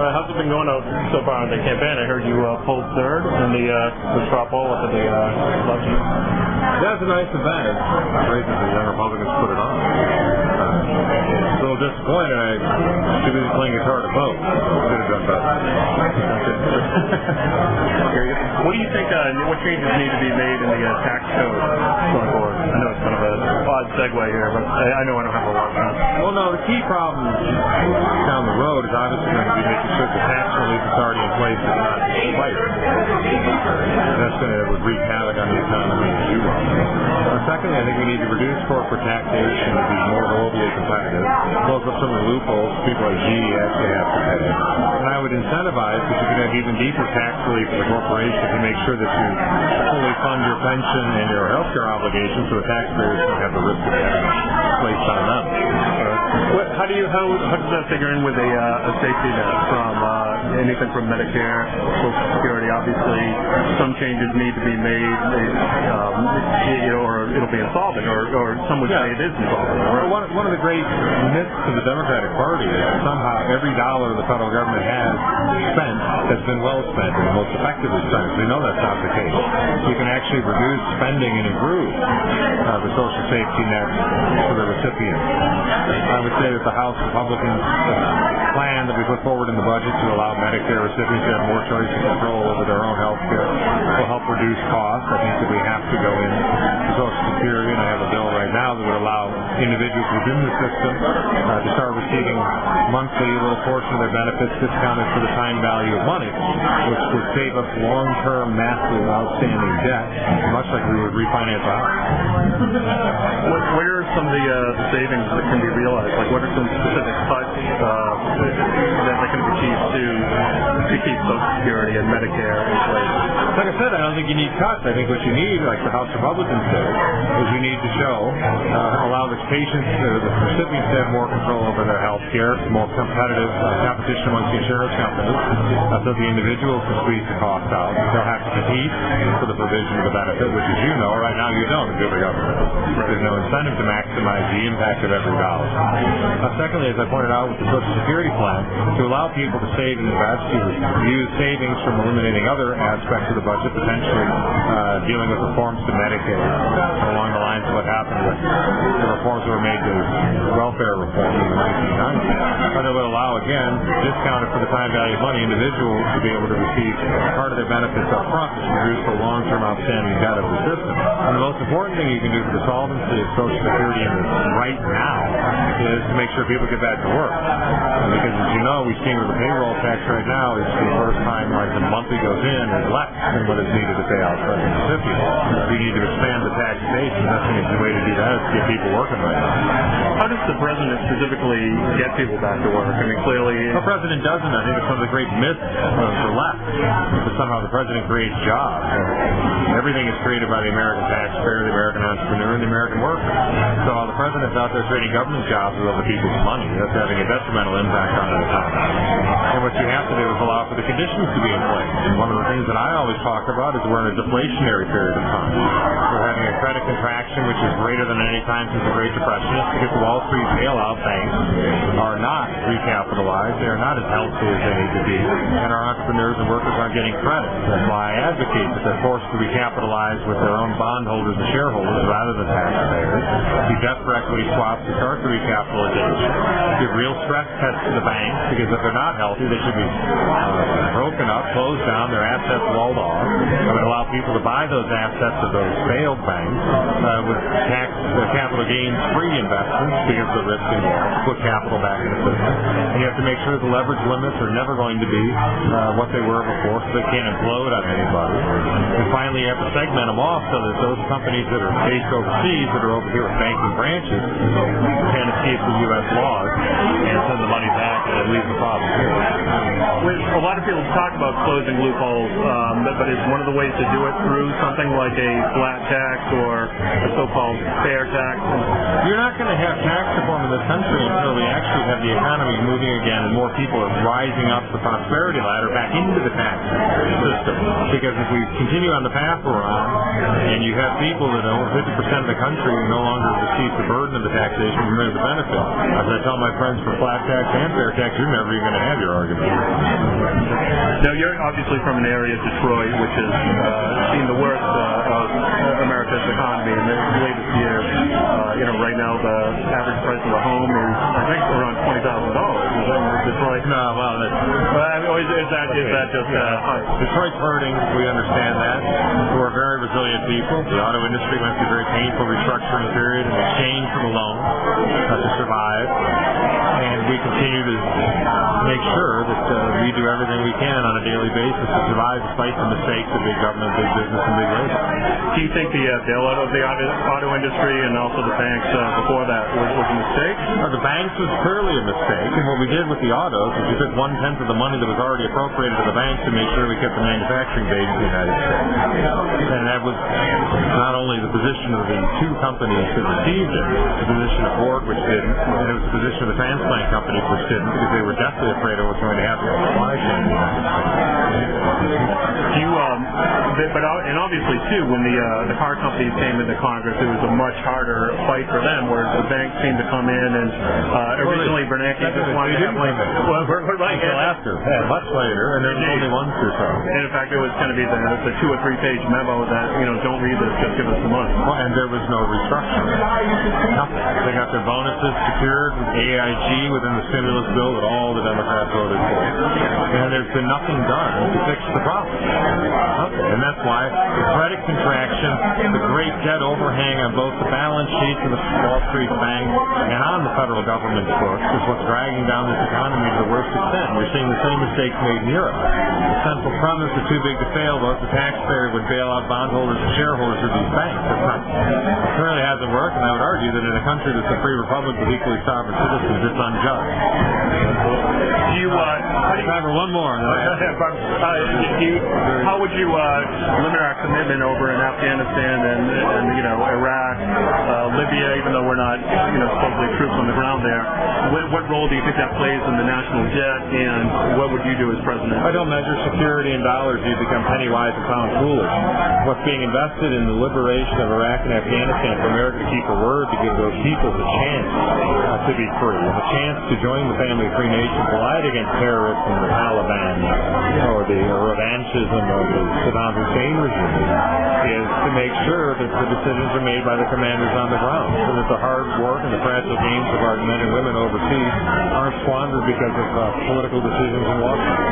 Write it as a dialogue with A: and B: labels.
A: how's it been going out so far in the campaign? I heard you pulled third in the straw poll at the election.
B: Yeah, it's a nice event. It's great that the young Republicans put it on. A little disappointed. I should be playing guitar to vote. Could have done better.
A: What do you think? What changes need to be made in the tax code going forward? I know it's kind of an odd segue here, but I know I don't have a lot of time.
B: Well, no, the key problem down the road is obviously going to be making sure the tax relief that's already in place is not expired. That's going to wreak havoc on the economy as you well. Secondly, I think we need to reduce corporate taxation to be more globally competitive, close up some of the loopholes people like GE actually have to pay. And I would incentivize that you can have even deeper tax relief for the corporation to make sure that you fully fund your pension and your health care obligations so the taxpayers don't have the risk of having placed on them.
A: How does that figure in with a safety net from anything from Medicare, Social Security? Obviously, some changes need to be made, or it'll be insolvent, or some would say it is insolvent.
B: Well, one of the great myths of the Democratic Party is that somehow every dollar the federal government has spent has been well spent and most effectively spent. We know that's not the case. You can actually reduce spending and improve the social safety net for the recipients. I would say that the House Republicans plan that we put forward in the budget to allow Medicare recipients to have more choice and control over their own health care will help reduce costs. I think that we have to go in to Social Security, and I have a bill right now that would allow individuals within the system to start receiving monthly a little portion of their benefits discounted for the time value of money, which would save us long-term massive outstanding debt, much like we would refinance a house.
A: What are some of the savings that can be realized? Like, what are some specific cuts that can be achieved to keep Social Security and Medicare in place?
B: Like I said, I don't think you need cuts. I think what you need, like the House Republicans did, is you need to allow the patients, the recipients to have more control over their health care, more competitive competition amongst the insurance companies, so the individuals can squeeze the cost out. They'll have to compete for the provision of the benefit, which, as you know, right now you don't in the government. There's no incentive to maximize the impact of every dollar. Secondly, as I pointed out with the Social Security plan, to allow people to save and invest, to use savings from eliminating other aspects of the budget, potentially dealing with reforms to Medicaid, along the lines of what happened with the reforms that were made to welfare reform in the 1990s. And it would allow, again, discounted for the time value of money, individuals to be able to receive part of their benefits up front, which reduce the long-term outstanding debt of the system. And the most important thing you can do for the solvency of Social Security right now is to make sure people get back to work. Because, as you know, we've seen with the payroll tax right now, it's the first time like the monthly goes in is less than what is needed to pay out for the recipients. We need to expand the tax base, and that's the way to do that is to get people working right now.
A: How does the president specifically get people back to work? I mean, clearly...
B: The president doesn't. I think it's one of the great myths of the left, that somehow the president creates jobs. Everything is created by the American taxpayer, the American entrepreneur, and the American worker. So while the president's out there creating government jobs with other people's money, that's having a detrimental impact on the economy. And what you have to do is allow for the conditions to be in place. And one of the things that I always talk about is we're in a deflationary period of time. We're having a credit contraction which is greater than any time since the Great Depression. It's because the Wall Street bailout banks are not recapitalized. They are not as healthy as they need to be. And our entrepreneurs and workers aren't getting credit. That's why I advocate that they're forced to recapitalize with their own bondholders and shareholders rather than taxpayers. Do debt for equity swaps to start the recapitalization. Give real stress tests to the banks, because if they're not healthy, they should be broken up, closed down, their assets walled off. It would allow people to buy those assets of those failed banks with tax capital gains free investments because of the risk involved. Put capital back in the system. And you have to make sure the leverage limits are never going to be what they were before, so they can't implode on anybody. And finally, you have to segment them off so that those companies that are based overseas, that are over here with banking branches, can escape the U.S. laws and send the money back and leave the problem here.
A: A lot of people talk about closing loopholes, but is one of the ways to do it through something like a flat tax or a so-called fair tax?
B: You're not going to have tax reform in this country until we actually have the economy moving again and more people are rising up the prosperity ladder back into the tax system. Because if we continue on the path we're on, and you have people that over 50% of the country who no longer receive the burden of the taxation, remove the benefit. As I tell my friends for flat tax and fair tax, you're never even going to have your argument.
A: Now, you're obviously from an area, Detroit, which has seen the worst of America's economy in the latest years. Right now the average price of a home is, I think, around $20,000. Is that in Detroit?
B: No, well,
A: is that just high?
B: Detroit's hurting. We understand that. We're very resilient people. The auto industry went through a very painful restructuring period in exchange for the loan to survive. And we continue to make sure that we do everything we can on a daily basis to survive despite the mistakes of big government, big business, and big labor.
A: Do you think the bailout of the auto industry and also the banks before that was a mistake?
B: The banks was clearly a mistake, and what we did with the autos is we took 1/10 of the money that was already appropriated to the banks to make sure we kept the manufacturing base in the United States. And that was not only the position of the two companies that received it, the position of Ford, which didn't, and it was the position of the transplant companies, which didn't, because they were deathly afraid of what was going to happen in the supply chain in the United States.
A: And obviously too, when the car companies came into Congress, it was a much harder fight for them, whereas the banks seemed to come in and originally Bernanke just wanted to have
B: we're right until after, much later, and there was only one or so.
A: And in fact, it was going to be the 2 or 3 page memo that don't read this, just give us the money.
B: Well, and there was no restructuring. Nothing. They got their bonuses secured with AIG within the stimulus bill that all the Democrats voted for, and there's been nothing done to fix the problem. Okay. And that's why the credit contraction, the great debt overhang on both the balance sheets of the Wall Street bank and on the federal government's books is what's dragging down this economy to the worst extent. We're seeing the same mistakes made in Europe. The central premise of too big to fail was the taxpayer would bail out bondholders and shareholders of these banks. That's not, it clearly hasn't worked, and I would argue that in a country that's a free republic with equally sovereign citizens, it's unjust. Time for one more.
A: How would you limit our commitment over in Afghanistan and Iraq, Libya, even though we're not supposedly troops on the ground there? What role do you think that plays in the national debt, and what would you do as president?
B: I don't measure security in dollars. You become penny wise and pound foolish. What's being invested in the liberation of Iraq and Afghanistan for America to keep her word, to give those people the chance to be free, and the chance to join the family of free nations, fight against terrorists and the Taliban or the revanchism of the Saddam Hussein regime, is to make sure that the decisions are made by the commanders on the ground, so that the hard work and the fragile gains of our men and women overseas aren't squandered because of political decisions in Washington.